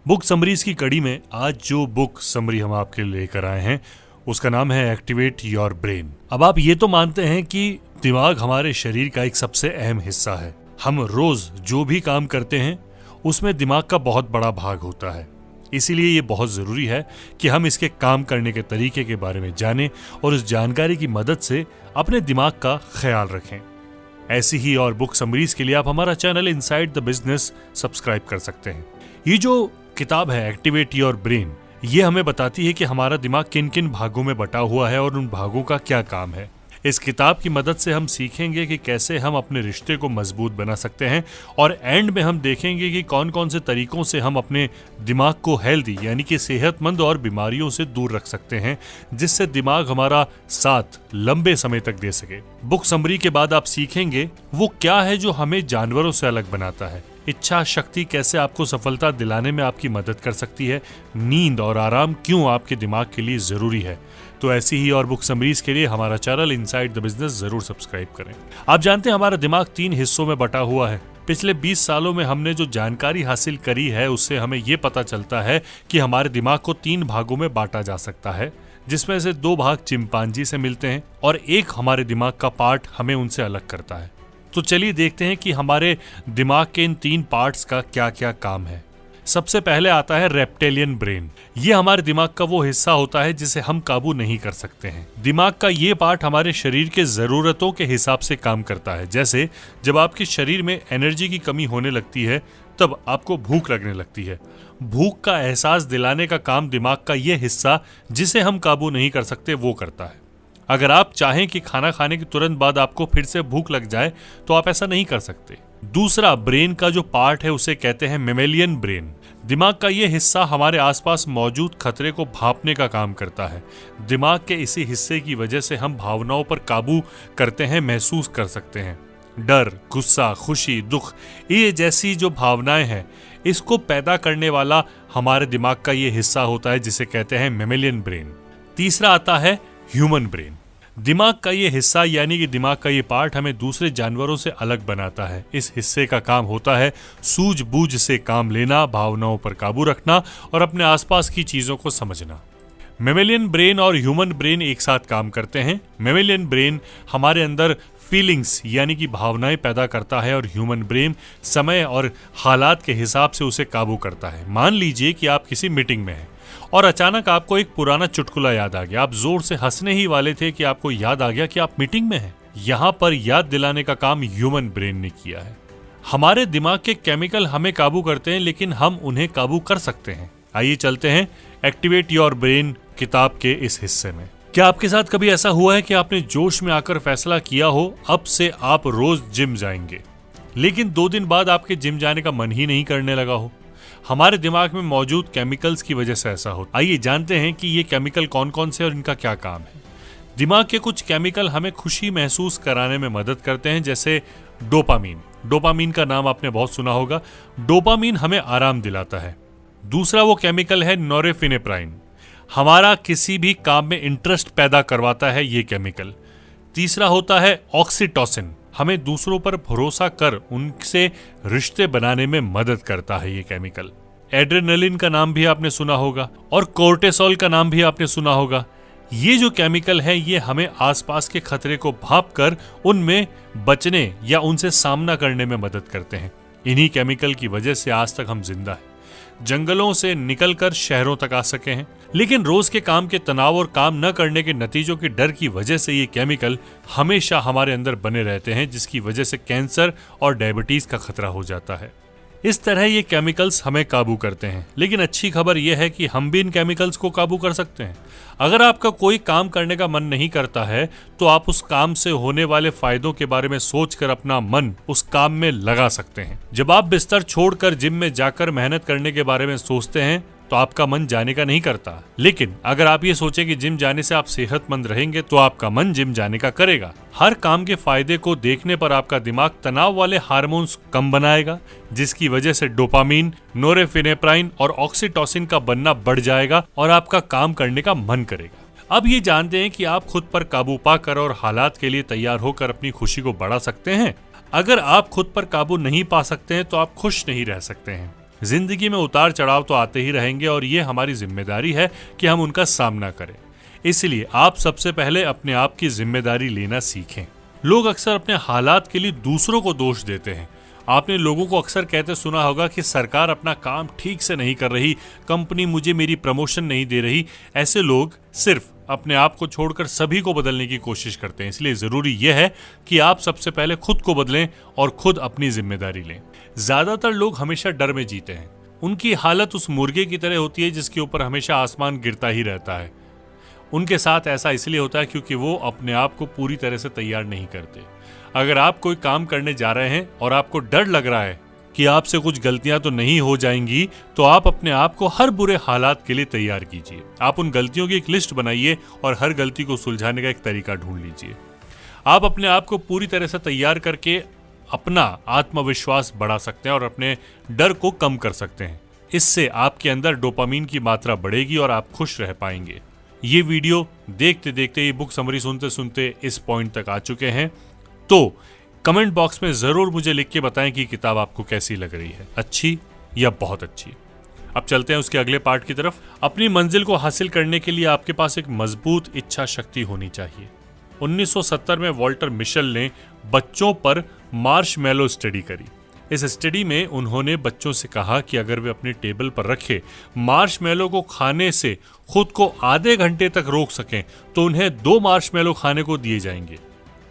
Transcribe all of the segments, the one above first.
Book summaries की कड़ी में आज जो बुक समरी हम आपके लिए लेकर आए हैं उसका नाम है एक्टिवेट योर ब्रेन। अब आप ये तो मानते हैं कि दिमाग हमारे शरीर का एक सबसे अहम हिस्सा है। हम रोज जो भी काम करते हैं उसमें दिमाग का बहुत बड़ा भाग होता है। इसीलिए ये बहुत जरूरी है कि हम इसके काम करने के तरीके के बारे में जानें और उस जानकारी की मदद से अपने दिमाग का ख्याल रखें। ऐसी ही और बुक समरीज के लिए आप हमारा channel inside the business subscribe कर सकते हैं। ये जो किताब है एक्टिवेट योर ब्रेन, ये हमें बताती है कि हमारा दिमाग किन किन भागों में बटा हुआ है और उन भागों का क्या काम है। इस किताब की मदद से हम सीखेंगे कि कैसे हम अपने रिश्ते को मजबूत बना सकते हैं और एंड में हम देखेंगे कि कौन कौन से तरीकों से हम अपने दिमाग को हेल्दी यानी कि सेहतमंद और बीमारियों से दूर रख सकते हैं, जिससे दिमाग हमारा साथ लंबे समय तक दे सके। बुक समरी के बाद आप सीखेंगे वो क्या है जो हमें जानवरों से अलग बनाता है, इच्छा शक्ति कैसे आपको सफलता दिलाने में आपकी मदद कर सकती है, नींद और आराम क्यों आपके दिमाग के लिए जरूरी है। तो ऐसी ही और बुक समरीज के लिए हमारा चैनल इनसाइड द बिजनेस जरूर सब्सक्राइब करें। आप जानते हैं हमारा दिमाग 3 हिस्सों में बटा हुआ है। पिछले 20 सालों में हमने जो जानकारी हासिल करी है उससे हमें ये पता चलता है कि हमारे दिमाग को 3 भागों में बांटा जा सकता है, जिसमें से 2 भाग चिंपांजी से मिलते हैं और एक हमारे दिमाग का पार्ट हमें उनसे अलग करता है। तो चलिए देखते हैं कि हमारे दिमाग के इन 3 पार्ट्स का क्या क्या काम है। सबसे पहले आता है रेप्टेलियन ब्रेन। ये हमारे दिमाग का वो हिस्सा होता है जिसे हम काबू नहीं कर सकते हैं। दिमाग का ये पार्ट हमारे शरीर के जरूरतों के हिसाब से काम करता है। जैसे जब आपके शरीर में एनर्जी की कमी होने लगती है तब आपको भूख लगने लगती है। भूख का एहसास दिलाने का काम दिमाग का ये हिस्सा जिसे हम काबू नहीं कर सकते वो करता है। अगर आप चाहें कि खाना खाने के तुरंत बाद आपको फिर से भूख लग जाए तो आप ऐसा नहीं कर सकते। दूसरा ब्रेन का जो पार्ट है उसे कहते हैं मेमेलियन ब्रेन। दिमाग का ये हिस्सा हमारे आसपास मौजूद खतरे को भांपने का काम करता है। दिमाग के इसी हिस्से की वजह से हम भावनाओं पर काबू करते हैं, महसूस कर सकते हैं। डर, गुस्सा, खुशी, दुख, ये जैसी जो भावनाएं हैं इसको पैदा करने वाला हमारे दिमाग का ये हिस्सा होता है जिसे कहते हैं मेमेलियन ब्रेन। तीसरा आता है ह्यूमन ब्रेन। दिमाग का ये हिस्सा यानी कि दिमाग का ये पार्ट हमें दूसरे जानवरों से अलग बनाता है। इस हिस्से का काम होता है सूझबूझ से काम लेना, भावनाओं पर काबू रखना और अपने आसपास की चीजों को समझना। मेमेलियन ब्रेन और ह्यूमन ब्रेन एक साथ काम करते हैं। मेमेलियन ब्रेन हमारे अंदर फीलिंग्स यानी कि भावनाएं पैदा करता है और ह्यूमन ब्रेन समय और हालात के हिसाब से उसे काबू करता है। मान लीजिए कि आप किसी मीटिंग में हैं और अचानक आपको एक पुराना चुटकुला याद आ गया। आप जोर से हंसने ही वाले थे कि आपको याद आ गया कि आप मीटिंग में हैं। यहाँ पर याद दिलाने का काम ह्यूमन ब्रेन ने किया है। हमारे दिमाग के केमिकल हमें काबू करते हैं लेकिन हम उन्हें काबू कर सकते हैं। आइए चलते हैं एक्टिवेट योर ब्रेन किताब के इस हिस्से में। क्या आपके साथ कभी ऐसा हुआ है कि आपने जोश में आकर फैसला किया हो अब से आप रोज जिम जाएंगे, लेकिन 2 दिन बाद आपके जिम जाने का मन ही नहीं करने लगा हो? हमारे दिमाग में मौजूद केमिकल्स की वजह से ऐसा होता है। आइए जानते हैं कि ये केमिकल कौन कौन से और इनका क्या काम है। दिमाग के कुछ केमिकल हमें खुशी महसूस कराने में मदद करते हैं, जैसे डोपामीन। डोपामीन का नाम आपने बहुत सुना होगा। डोपामीन हमें आराम दिलाता है। दूसरा वो केमिकल है नोरेफिनेफ्राइन। हमारा किसी भी काम में इंटरेस्ट पैदा करवाता है ये केमिकल। तीसरा होता है ऑक्सीटोसिन। हमें दूसरों पर भरोसा कर उनसे रिश्ते बनाने में मदद करता है ये केमिकल। एड्रेनलिन का नाम भी आपने सुना होगा और कोर्टिसोल का नाम भी आपने सुना होगा। ये जो केमिकल है ये हमें आसपास के खतरे को भांप कर उनमें बचने या उनसे सामना करने में मदद करते हैं। इन्हीं केमिकल की वजह से आज तक हम जिंदा हैं, जंगलों से निकलकर शहरों तक आ सके हैं। लेकिन रोज के काम के तनाव और काम न करने के नतीजों के डर की वजह से ये केमिकल हमेशा हमारे अंदर बने रहते हैं, जिसकी वजह से कैंसर और डायबिटीज का खतरा हो जाता है। इस तरह ये केमिकल्स हमें काबू करते हैं। लेकिन अच्छी खबर यह है कि हम भी इन केमिकल्स को काबू कर सकते हैं। अगर आपका कोई काम करने का मन नहीं करता है तो आप उस काम से होने वाले फायदों के बारे में सोचकर अपना मन उस काम में लगा सकते हैं। जब आप बिस्तर छोड़कर जिम में जाकर मेहनत करने के बारे में सोचते हैं तो आपका मन जाने का नहीं करता। लेकिन अगर आप ये सोचें कि जिम जाने से आप सेहतमंद रहेंगे तो आपका मन जिम जाने का करेगा। हर काम के फायदे को देखने पर आपका दिमाग तनाव वाले हार्मोन्स कम बनाएगा, जिसकी वजह से डोपामीन, नोरेफिनेफ्राइन और ऑक्सीटोसिन का बनना बढ़ जाएगा और आपका काम करने का मन करेगा। अब ये जानते हैं कि आप खुद पर काबू पाकर और हालात के लिए तैयार होकर अपनी खुशी को बढ़ा सकते हैं। अगर आप खुद पर काबू नहीं पा सकते हैं तो आप खुश नहीं रह सकते हैं। जिंदगी में उतार चढ़ाव तो आते ही रहेंगे और ये हमारी जिम्मेदारी है कि हम उनका सामना करें। इसलिए आप सबसे पहले अपने आप की जिम्मेदारी लेना सीखें। लोग अक्सर अपने हालात के लिए दूसरों को दोष देते हैं। आपने लोगों को अक्सर कहते सुना होगा कि सरकार अपना काम ठीक से नहीं कर रही, कंपनी मुझे मेरी प्रमोशन नहीं दे रही। ऐसे लोग सिर्फ अपने आप को छोड़कर सभी को बदलने की कोशिश करते हैं। इसलिए जरूरी यह है कि आप सबसे पहले खुद को बदलें और खुद अपनी जिम्मेदारी लें। ज्यादातर लोग हमेशा डर में जीते हैं। उनकी हालत उस मुर्गे की तरह होती है जिसके ऊपर हमेशा आसमान गिरता ही रहता है। उनके साथ ऐसा इसलिए होता है क्योंकि वो अपने आप को पूरी तरह से तैयार नहीं करते। अगर आप कोई काम करने जा रहे हैं और आपको डर लग रहा है कि आपसे कुछ गलतियां तो नहीं हो जाएंगी, तो आप अपने आप को हर बुरे हालात के लिए तैयार कीजिए। आप उन गलतियों की एक लिस्ट बनाइए और हर गलती को सुलझाने का एक तरीका ढूंढ लीजिए। आप अपने आप को पूरी तरह से तैयार करके अपना आत्मविश्वास बढ़ा सकते हैं और अपने डर को कम कर सकते हैं। इससे आपके अंदर डोपामीन की मात्रा बढ़ेगी और आप खुश रह पाएंगे। ये वीडियो देखते देखते, ये बुक समरी सुनते सुनते इस पॉइंट तक आ चुके हैं, तो कमेंट बॉक्स में जरूर मुझे लिख के बताएं कि किताब आपको कैसी लग रही है, अच्छी या बहुत अच्छी। अब चलते हैं उसके अगले पार्ट की तरफ। अपनी मंजिल को हासिल करने के लिए आपके पास एक मजबूत इच्छा शक्ति होनी चाहिए। 1970 में वॉल्टर मिशेल ने बच्चों पर मार्शमैलो स्टडी करी। इस स्टडी में उन्होंने बच्चों से कहा कि अगर वे अपनी टेबल पर रखे मार्शमैलो को खाने से खुद को आधे घंटे तक रोक सकें तो उन्हें 2 मार्शमैलो खाने को दिए जाएंगे।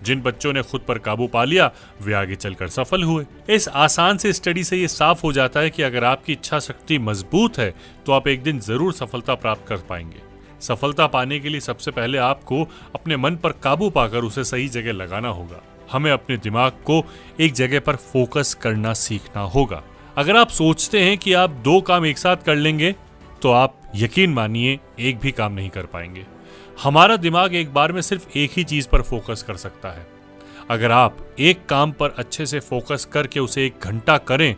जिन बच्चों ने खुद पर काबू पा लिया वे आगे चलकर सफल हुए। इस आसान से स्टडी से ये साफ हो जाता है कि अगर आपकी इच्छा शक्ति मजबूत है तो आप एक दिन जरूर सफलता प्राप्त कर पाएंगे। सफलता पाने के लिए सबसे पहले आपको अपने मन पर काबू पाकर उसे सही जगह लगाना होगा। हमें अपने दिमाग को एक जगह पर फोकस करना सीखना होगा। अगर आप सोचते हैं कि आप 2 काम एक साथ कर लेंगे तो आप यकीन मानिए एक भी काम नहीं कर पाएंगे। हमारा दिमाग एक बार में सिर्फ एक ही चीज पर फोकस कर सकता है। अगर आप एक काम पर अच्छे से फोकस करके उसे 1 घंटा करें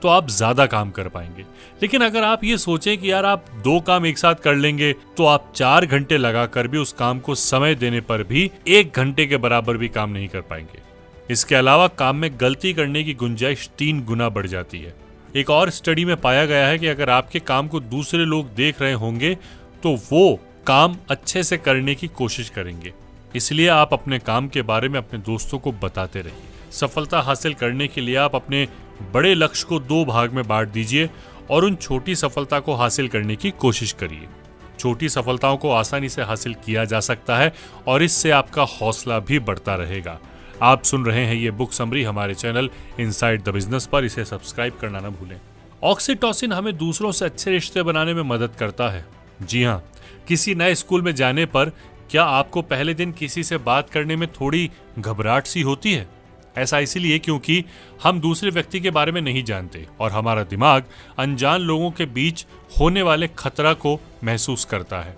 तो आप ज्यादा काम कर पाएंगे। लेकिन अगर आप ये सोचें कि यार आप 2 काम एक साथ कर लेंगे तो आप 4 घंटे लगाकर भी उस काम को समय देने पर भी 1 घंटे के बराबर भी काम नहीं कर पाएंगे। इसके अलावा काम में गलती करने की गुंजाइश 3 गुना बढ़ जाती है। एक और स्टडी में पाया गया है कि अगर आपके काम को दूसरे लोग देख रहे होंगे तो वो काम अच्छे से करने की कोशिश करेंगे। इसलिए आप अपने काम के बारे में अपने दोस्तों को बताते रहिए। सफलता हासिल करने के लिए आप अपने बड़े लक्ष्य को 2 भाग में बांट दीजिए और उन छोटी सफलता को हासिल करने की कोशिश करिए। छोटी सफलताओं को आसानी से हासिल किया जा सकता है और इससे आपका हौसला भी बढ़ता रहेगा। आप सुन रहे हैं ये बुक समरी हमारे चैनल इनसाइड द बिजनेस पर। इसे सब्सक्राइब करना ना भूलें। ऑक्सीटोसिन हमें दूसरों से अच्छे रिश्ते बनाने में मदद करता है। जी हाँ, किसी नए स्कूल में जाने पर क्या आपको पहले दिन किसी से बात करने में थोड़ी घबराहट सी होती है? ऐसा इसलिए क्योंकि हम दूसरे व्यक्ति के बारे में नहीं जानते और हमारा दिमाग अनजान लोगों के बीच होने वाले खतरा को महसूस करता है।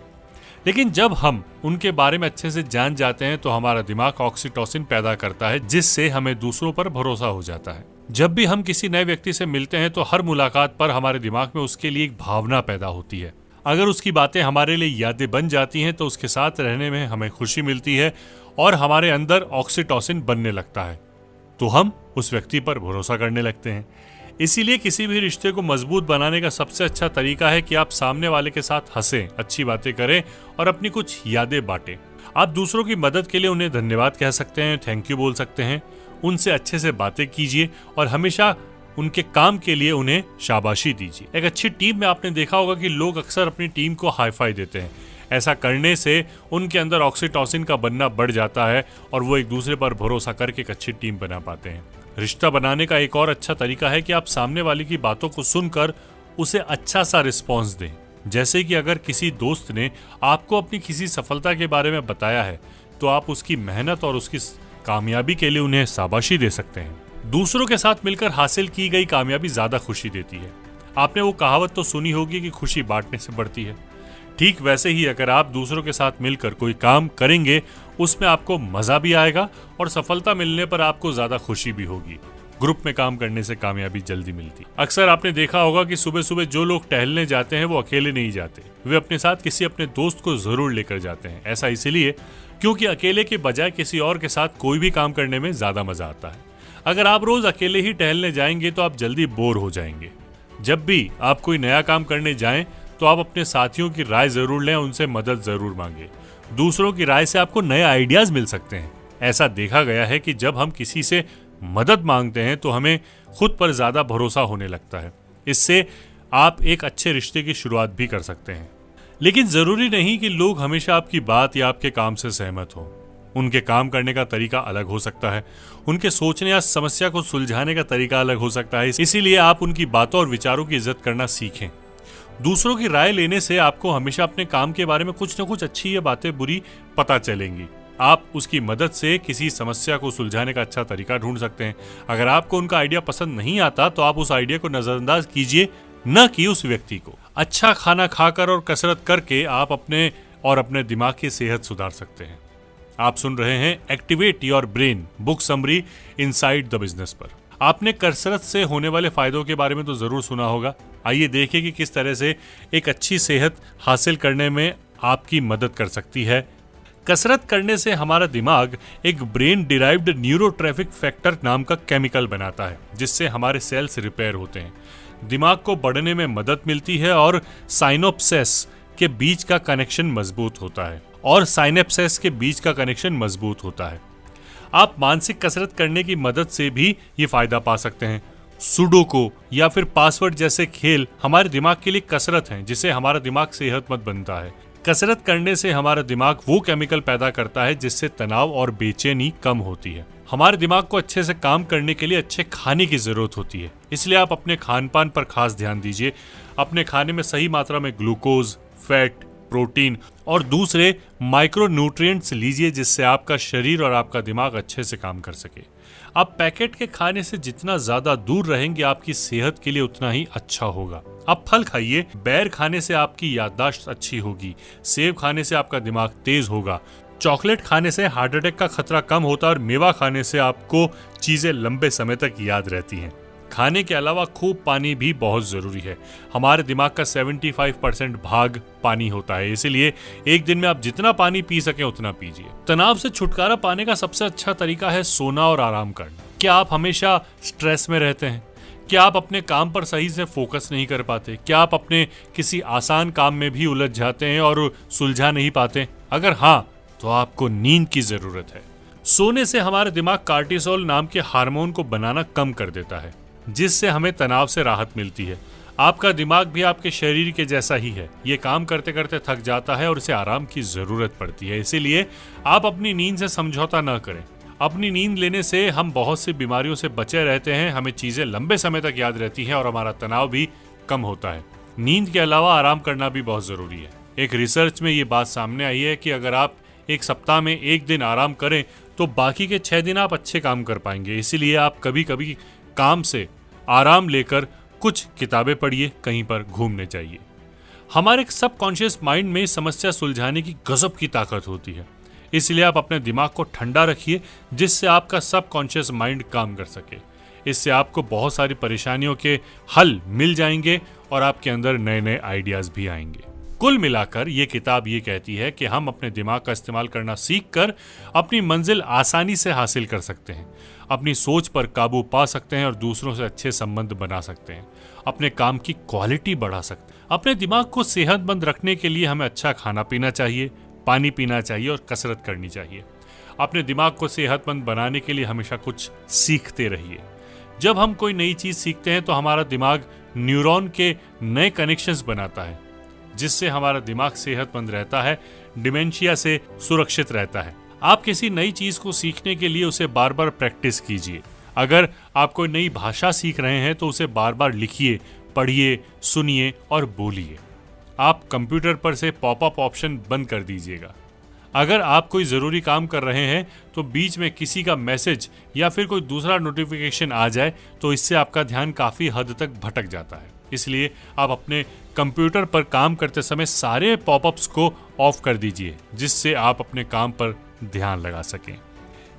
लेकिन जब हम उनके बारे में अच्छे से जान जाते हैं तो हमारा दिमाग ऑक्सीटोसिन पैदा करता है, जिससे हमें दूसरों पर भरोसा हो जाता है। जब भी हम किसी नए व्यक्ति से मिलते हैं तो हर मुलाकात पर हमारे दिमाग में उसके लिए एक भावना पैदा होती है। अगर उसकी बातें हमारे लिए यादें बन जाती हैं तो उसके साथ रहने में हमें खुशी मिलती है और हमारे अंदर ऑक्सीटोसिन बनने लगता है, तो हम उस व्यक्ति पर भरोसा करने लगते हैं। इसीलिए किसी भी रिश्ते को मजबूत बनाने का सबसे अच्छा तरीका है कि आप सामने वाले के साथ हंसें, अच्छी बातें करें और अपनी कुछ यादें बांटें। आप दूसरों की मदद के लिए उन्हें धन्यवाद कह सकते हैं, थैंक यू बोल सकते हैं, उनसे अच्छे से बातें कीजिए और हमेशा उनके काम के लिए उन्हें शाबाशी दीजिए। एक अच्छी टीम में आपने देखा होगा कि लोग अक्सर अपनी टीम को हाई फाई देते हैं। ऐसा करने से उनके अंदर ऑक्सीटोसिन का बनना बढ़ जाता है और वो एक दूसरे पर भरोसा करके एक अच्छी टीम बना पाते हैं। रिश्ता बनाने का एक और अच्छा तरीका है कि आप सामने वाले की बातों को सुनकर उसे अच्छा सा रिस्पॉन्स दें। जैसे कि अगर किसी दोस्त ने आपको अपनी किसी सफलता के बारे में बताया है तो आप उसकी मेहनत और उसकी कामयाबी के लिए उन्हें शाबाशी दे सकते हैं। दूसरों के साथ मिलकर हासिल की गई कामयाबी ज्यादा खुशी देती है। आपने वो कहावत तो सुनी होगी कि खुशी बांटने से बढ़ती है। ठीक वैसे ही अगर आप दूसरों के साथ मिलकर कोई काम करेंगे उसमें आपको मजा भी आएगा और सफलता मिलने पर आपको ज्यादा खुशी भी होगी। ग्रुप में काम करने से कामयाबी जल्दी मिलती। अक्सर आपने देखा होगा कि सुबह सुबह जो लोग टहलने जाते हैं वो अकेले नहीं जाते, वे अपने साथ किसी अपने दोस्त को जरूर लेकर जाते हैं। ऐसा इसलिए क्योंकि अकेले के बजाय किसी और के साथ कोई भी काम करने में ज्यादा मजा आता है। अगर आप रोज अकेले ही टहलने जाएंगे तो आप जल्दी बोर हो जाएंगे। जब भी आप कोई नया काम करने जाएं तो आप अपने साथियों की राय जरूर लें, उनसे मदद जरूर मांगें। दूसरों की राय से आपको नए आइडियाज मिल सकते हैं। ऐसा देखा गया है कि जब हम किसी से मदद मांगते हैं तो हमें खुद पर ज्यादा भरोसा होने लगता है। इससे आप एक अच्छे रिश्ते की शुरुआत भी कर सकते हैं। लेकिन जरूरी नहीं कि लोग हमेशा आपकी बात या आपके काम से सहमत हों। उनके काम करने का तरीका अलग हो सकता है, उनके सोचने या समस्या को सुलझाने का तरीका अलग हो सकता है। इसीलिए आप उनकी बातों और विचारों की इज्जत करना सीखें। दूसरों की राय लेने से आपको हमेशा अपने काम के बारे में कुछ न कुछ अच्छी या बातें बुरी पता चलेंगी। आप उसकी मदद से किसी समस्या को सुलझाने का अच्छा तरीका ढूंढ सकते हैं। अगर आपको उनका आइडिया पसंद नहीं आता तो आप उस आइडिया को नजरअंदाज कीजिए, न कि उस व्यक्ति को। अच्छा खाना खाकर और कसरत करके आप अपने दिमाग की सेहत सुधार सकते हैं। आप सुन रहे हैं activate your brain book summary inside the business पर। आपने कसरत से होने वाले फायदों के बारे में तो जरूर सुना होगा। आइए देखें कि किस तरह से एक अच्छी सेहत हासिल करने में आपकी मदद कर सकती है। कसरत करने से हमारा दिमाग एक ब्रेन डिराइव्ड न्यूरोट्रैफिक फैक्टर नाम का केमिकल बनाता है, जिससे हमारे सेल्स रिपेयर होते हैं, दिमाग को बढ़ने में मदद मिलती है और साइनोप्सेस के बीच का कनेक्शन मजबूत होता है। आप मानसिक कसरत करने की मदद से भी ये फायदा पा सकते हैं। सुडोको या फिर पासवर्ड जैसे खेल हमारे दिमाग के लिए कसरत हैं, जिससे हमारा दिमाग सेहतमंद बनता है। कसरत करने से हमारा दिमाग वो केमिकल पैदा करता है जिससे तनाव और बेचैनी कम होती है। हमारे दिमाग को अच्छे से काम करने के लिए अच्छे खाने की जरूरत होती है, इसलिए आप अपने खान पान पर खास ध्यान दीजिए। अपने खाने में सही मात्रा में ग्लूकोज, फैट, प्रोटीन और दूसरे माइक्रो न्यूट्रिएंट्स लीजिए, जिससे आपका शरीर और आपका दिमाग अच्छे से काम कर सके। आप पैकेट के खाने से जितना ज्यादा दूर रहेंगे आपकी सेहत के लिए उतना ही अच्छा होगा। आप फल खाइए, बेर खाने से आपकी याददाश्त अच्छी होगी, सेब खाने से आपका दिमाग तेज होगा, चॉकलेट खाने से हार्ट अटैक का खतरा कम होता है और मेवा खाने से आपको चीजें लंबे समय तक याद रहती हैं। खाने के अलावा खूब पानी भी बहुत जरूरी है। हमारे दिमाग का 75% भाग पानी होता है, इसीलिए एक दिन में आप जितना पानी पी सके उतना पीजिए। तनाव से छुटकारा पाने का सबसे अच्छा तरीका है सोना और आराम करना। क्या आप हमेशा स्ट्रेस में रहते हैं? क्या आप अपने काम पर सही से फोकस नहीं कर पाते? क्या आप अपने किसी आसान काम में भी उलझ जाते हैं और सुलझा नहीं पाते? अगर हाँ, तो आपको नींद की जरूरत है। सोने से हमारे दिमाग कार्टिसोल नाम के हार्मोन को बनाना कम कर देता है, जिससे हमें तनाव से राहत मिलती है। आपका दिमाग भी आपके शरीर के जैसा ही है, ये काम करते करते थक जाता है और इसे आराम की जरूरत पड़ती है। इसीलिए आप अपनी नींद से समझौता न करें। अपनी नींद लेने से हम बहुत सी बीमारियों से बचे रहते हैं, हमें चीजें लंबे समय तक याद रहती हैं और हमारा तनाव भी कम होता है। नींद के अलावा आराम करना भी बहुत जरूरी है। एक रिसर्च में ये बात सामने आई है कि अगर आप एक सप्ताह में एक दिन आराम करें तो बाकी के 6 दिन आप अच्छे काम कर पाएंगे। इसीलिए आप कभी कभी काम से आराम लेकर कुछ किताबें पढ़िए, कहीं पर घूमने जाइए। हमारे सबकॉन्शियस माइंड में समस्या सुलझाने की गजब की ताकत होती है, इसलिए आप अपने दिमाग को ठंडा रखिए, जिससे आपका सबकॉन्शियस माइंड काम कर सके। इससे आपको बहुत सारी परेशानियों के हल मिल जाएंगे और आपके अंदर नए नए आइडियाज भी आएंगे। कुल मिलाकर ये किताब ये कहती है कि हम अपने दिमाग का इस्तेमाल करना सीखकर अपनी मंजिल आसानी से हासिल कर सकते हैं, अपनी सोच पर काबू पा सकते हैं और दूसरों से अच्छे संबंध बना सकते हैं, अपने काम की क्वालिटी बढ़ा सकते हैं। अपने दिमाग को सेहतमंद रखने के लिए हमें अच्छा खाना पीना चाहिए, पानी पीना चाहिए और कसरत करनी चाहिए। अपने दिमाग को सेहतमंद बनाने के लिए हमेशा कुछ सीखते रहिए। जब हम कोई नई चीज सीखते हैं तो हमारा दिमाग न्यूरॉन के नए कनेक्शंस बनाता है, जिससे हमारा दिमाग सेहतमंद रहता है, डिमेंशिया से सुरक्षित रहता है। आप किसी नई चीज को सीखने के लिए उसे बार बार प्रैक्टिस कीजिए। अगर आप कोई नई भाषा सीख रहे हैं तो उसे बार बार लिखिए, पढ़िए, सुनिए और बोलिए। आप कंप्यूटर पर से पॉपअप ऑप्शन बंद कर दीजिएगा। अगर आप कोई जरूरी काम कर रहे हैं तो बीच में किसी का मैसेज या फिर कोई दूसरा नोटिफिकेशन आ जाए तो इससे आपका ध्यान काफी हद तक भटक जाता है। इसलिए आप अपने कंप्यूटर पर काम करते समय सारे पॉपअप्स को ऑफ कर दीजिए, जिससे आप अपने काम पर ध्यान लगा सकें।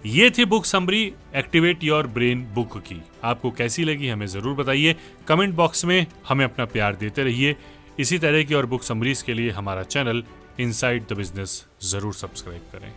ये थी book summary activate your brain book की। आपको कैसी लगी हमें जरूर बताइए। कमेंट बॉक्स में हमें अपना प्यार देते रहिए। इसी तरह की और बुक समरीज के लिए हमारा चैनल इनसाइड द बिजनेस जरूर सब्सक्राइब करें।